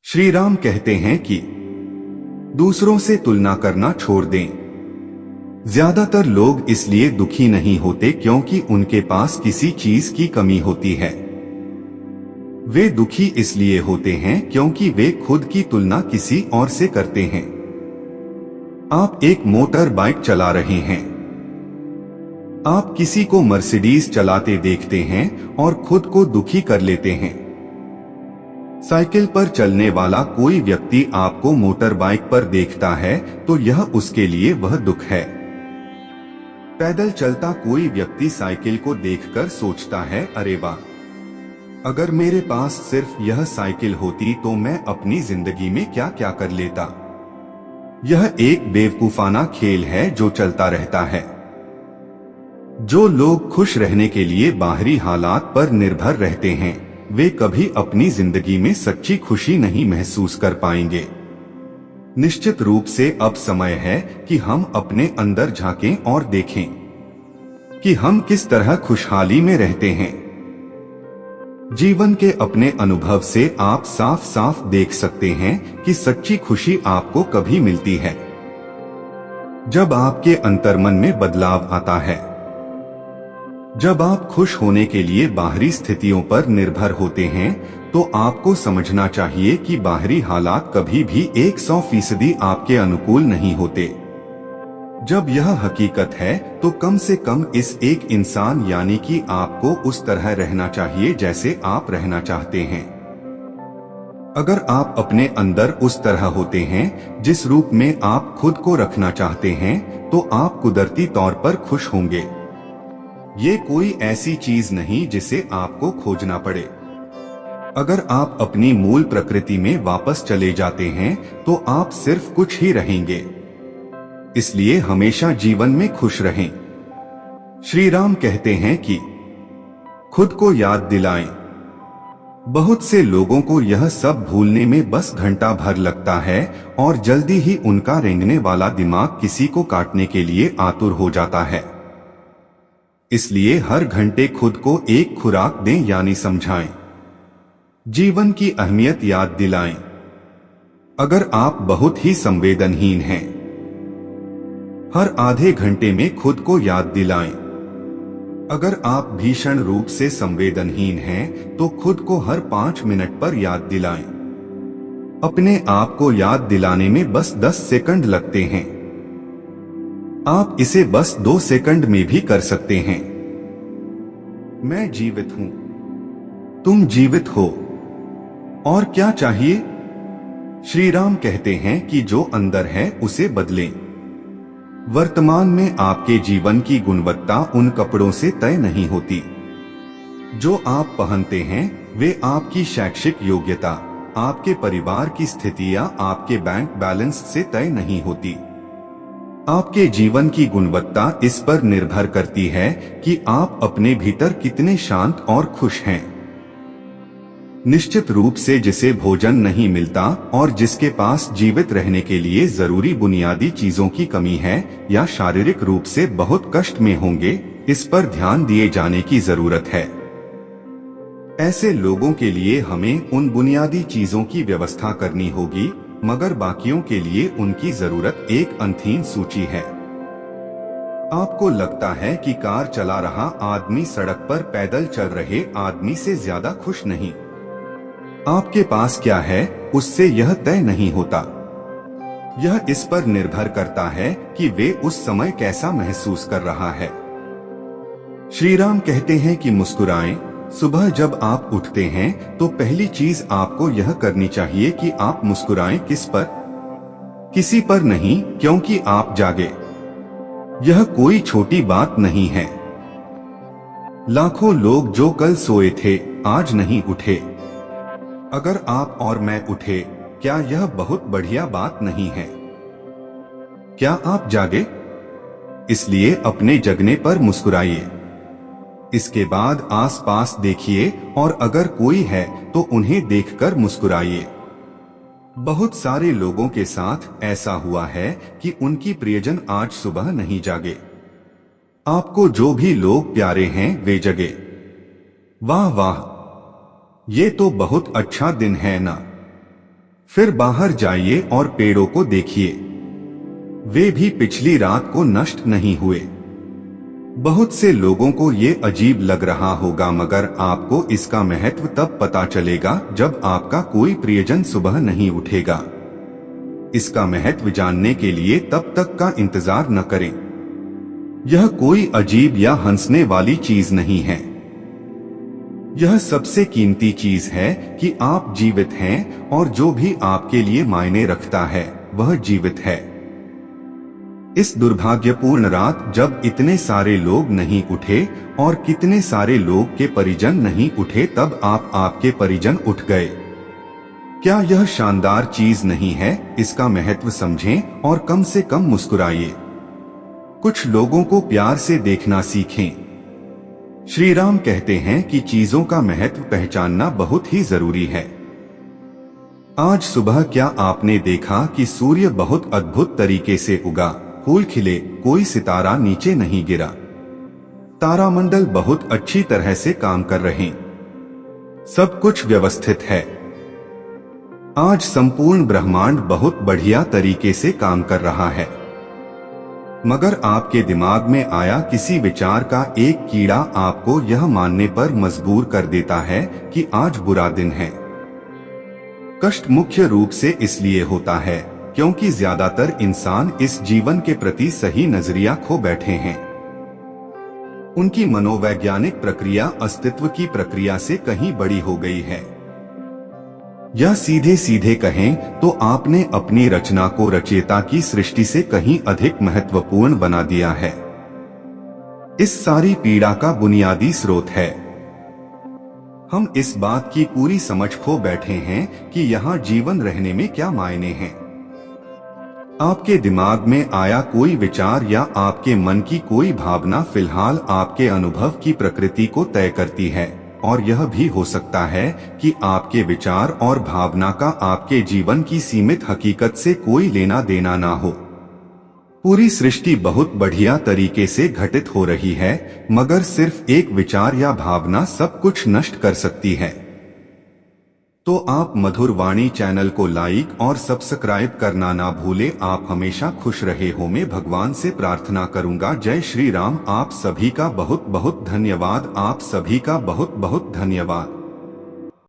श्री राम कहते हैं कि दूसरों से तुलना करना छोड़ दें। ज्यादातर लोग इसलिए दुखी नहीं होते क्योंकि उनके पास किसी चीज की कमी होती है। वे दुखी इसलिए होते हैं क्योंकि वे खुद की तुलना किसी और से करते हैं। आप एक मोटर बाइक चला रहे हैं। आप किसी को मर्सिडीज चलाते देखते हैं और खुद को दुखी कर लेते हैं। साइकिल पर चलने वाला कोई व्यक्ति आपको मोटर बाइक पर देखता है तो यह उसके लिए वह दुख है। पैदल चलता कोई व्यक्ति साइकिल को देखकर सोचता है, अरे वाह, अगर मेरे पास सिर्फ यह साइकिल होती तो मैं अपनी जिंदगी में क्या क्या कर लेता। यह एक बेवकूफाना खेल है जो चलता रहता है। जो लोग खुश रहने के लिए बाहरी हालात पर निर्भर रहते हैं वे कभी अपनी जिंदगी में सच्ची खुशी नहीं महसूस कर पाएंगे। निश्चित रूप से अब समय है कि हम अपने अंदर झांकें और देखें कि हम किस तरह खुशहाली में रहते हैं। जीवन के अपने अनुभव से आप साफ साफ देख सकते हैं कि सच्ची खुशी आपको कभी मिलती है जब आपके अंतर्मन में बदलाव आता है। जब आप खुश होने के लिए बाहरी स्थितियों पर निर्भर होते हैं तो आपको समझना चाहिए कि बाहरी हालात कभी भी 100% आपके अनुकूल नहीं होते। जब यह हकीकत है तो कम से कम इस एक इंसान यानी कि आपको उस तरह रहना चाहिए जैसे आप रहना चाहते हैं। अगर आप अपने अंदर उस तरह होते हैं जिस रूप में आप खुद को रखना चाहते हैं तो आप कुदरती तौर पर खुश होंगे। ये कोई ऐसी चीज नहीं जिसे आपको खोजना पड़े। अगर आप अपनी मूल प्रकृति में वापस चले जाते हैं तो आप सिर्फ कुछ ही रहेंगे। इसलिए हमेशा जीवन में खुश रहें। श्री राम कहते हैं कि खुद को याद दिलाएं। बहुत से लोगों को यह सब भूलने में बस घंटा भर लगता है और जल्दी ही उनका रेंगने वाला दिमाग किसी को काटने के लिए आतुर हो जाता है। इसलिए हर घंटे खुद को एक खुराक दें यानी समझाएं। जीवन की अहमियत याद दिलाएं। अगर आप बहुत ही संवेदनहीन हैं, हर आधे घंटे में खुद को याद दिलाएं। अगर आप भीषण रूप से संवेदनहीन हैं तो खुद को हर 5 मिनट पर याद दिलाएं। अपने आप को याद दिलाने में बस 10 सेकंड लगते हैं। आप इसे बस 2 सेकंड में भी कर सकते हैं। मैं जीवित हूं, तुम जीवित हो, और क्या चाहिए? श्री राम कहते हैं कि जो अंदर है उसे बदलें। वर्तमान में आपके जीवन की गुणवत्ता उन कपड़ों से तय नहीं होती जो आप पहनते हैं। वे आपकी शैक्षिक योग्यता, आपके परिवार की स्थिति या आपके बैंक बैलेंस से तय नहीं होती। आपके जीवन की गुणवत्ता इस पर निर्भर करती है कि आप अपने भीतर कितने शांत और खुश हैं। निश्चित रूप से जिसे भोजन नहीं मिलता और जिसके पास जीवित रहने के लिए जरूरी बुनियादी चीजों की कमी है या शारीरिक रूप से बहुत कष्ट में होंगे, इस पर ध्यान दिए जाने की जरूरत है। ऐसे लोगों के लिए हमें उन बुनियादी चीजों की व्यवस्था करनी होगी, मगर बाकियों के लिए उनकी जरूरत एक अनंत सूची है। आपको लगता है कि कार चला रहा आदमी सड़क पर पैदल चल रहे आदमी से ज्यादा खुश नहीं। आपके पास क्या है उससे यह तय नहीं होता। यह इस पर निर्भर करता है कि वे उस समय कैसा महसूस कर रहा है। श्री राम कहते हैं कि मुस्कुराएं। सुबह जब आप उठते हैं तो पहली चीज आपको यह करनी चाहिए कि आप मुस्कुराएं। किस पर? किसी पर नहीं, क्योंकि आप जागे। यह कोई छोटी बात नहीं है। लाखों लोग जो कल सोए थे आज नहीं उठे। अगर आप और मैं उठे, क्या यह बहुत बढ़िया बात नहीं है? क्या आप जागे? इसलिए अपने जगने पर मुस्कुराइए। इसके बाद आसपास देखिए और अगर कोई है तो उन्हें देखकर मुस्कुराइए। बहुत सारे लोगों के साथ ऐसा हुआ है कि उनकी प्रियजन आज सुबह नहीं जागे। आपको जो भी लोग प्यारे हैं वे जगे। वाह वाह, ये तो बहुत अच्छा दिन है ना। फिर बाहर जाइए और पेड़ों को देखिए, वे भी पिछली रात को नष्ट नहीं हुए। बहुत से लोगों को ये अजीब लग रहा होगा, मगर आपको इसका महत्व तब पता चलेगा जब आपका कोई प्रियजन सुबह नहीं उठेगा। इसका महत्व जानने के लिए तब तक का इंतजार न करें। यह कोई अजीब या हंसने वाली चीज नहीं है। यह सबसे कीमती चीज है कि आप जीवित हैं और जो भी आपके लिए मायने रखता है वह जीवित है। इस दुर्भाग्यपूर्ण रात जब इतने सारे लोग नहीं उठे और कितने सारे लोग के परिजन नहीं उठे, तब आपके परिजन उठ गए। क्या यह शानदार चीज नहीं है? इसका महत्व समझें और कम से कम मुस्कुराइए। कुछ लोगों को प्यार से देखना सीखें। श्री राम कहते हैं कि चीजों का महत्व पहचानना बहुत ही जरूरी है। आज सुबह क्या आपने देखा कि सूर्य बहुत अद्भुत तरीके से उगा, फूल खिले, कोई सितारा नीचे नहीं गिरा, तारामंडल बहुत अच्छी तरह से काम कर रहे, सब कुछ व्यवस्थित है। आज संपूर्ण ब्रह्मांड बहुत बढ़िया तरीके से काम कर रहा है। मगर आपके दिमाग में आया किसी विचार का एक कीड़ा आपको यह मानने पर मजबूर कर देता है कि आज बुरा दिन है। कष्ट मुख्य रूप से इसलिए होता है क्योंकि ज्यादातर इंसान इस जीवन के प्रति सही नजरिया खो बैठे हैं। उनकी मनोवैज्ञानिक प्रक्रिया अस्तित्व की प्रक्रिया से कहीं बड़ी हो गई है। या सीधे सीधे कहें तो आपने अपनी रचना को रचयिता की सृष्टि से कहीं अधिक महत्वपूर्ण बना दिया है। इस सारी पीड़ा का बुनियादी स्रोत है हम इस बात की पूरी समझ खो बैठे हैं कि यहाँ जीवन रहने में क्या मायने हैं। आपके दिमाग में आया कोई विचार या आपके मन की कोई भावना फिलहाल आपके अनुभव की प्रकृति को तय करती है, और यह भी हो सकता है कि आपके विचार और भावना का आपके जीवन की सीमित हकीकत से कोई लेना देना ना हो। पूरी सृष्टि बहुत बढ़िया तरीके से घटित हो रही है, मगर सिर्फ एक विचार या भावना सब कुछ नष्ट कर सकती है। तो आप मधुर वाणी चैनल को लाइक और सब्सक्राइब करना ना भूले। आप हमेशा खुश रहे हो, मैं भगवान से प्रार्थना करूंगा। जय श्री राम। आप सभी का बहुत बहुत धन्यवाद। आप सभी का बहुत बहुत धन्यवाद।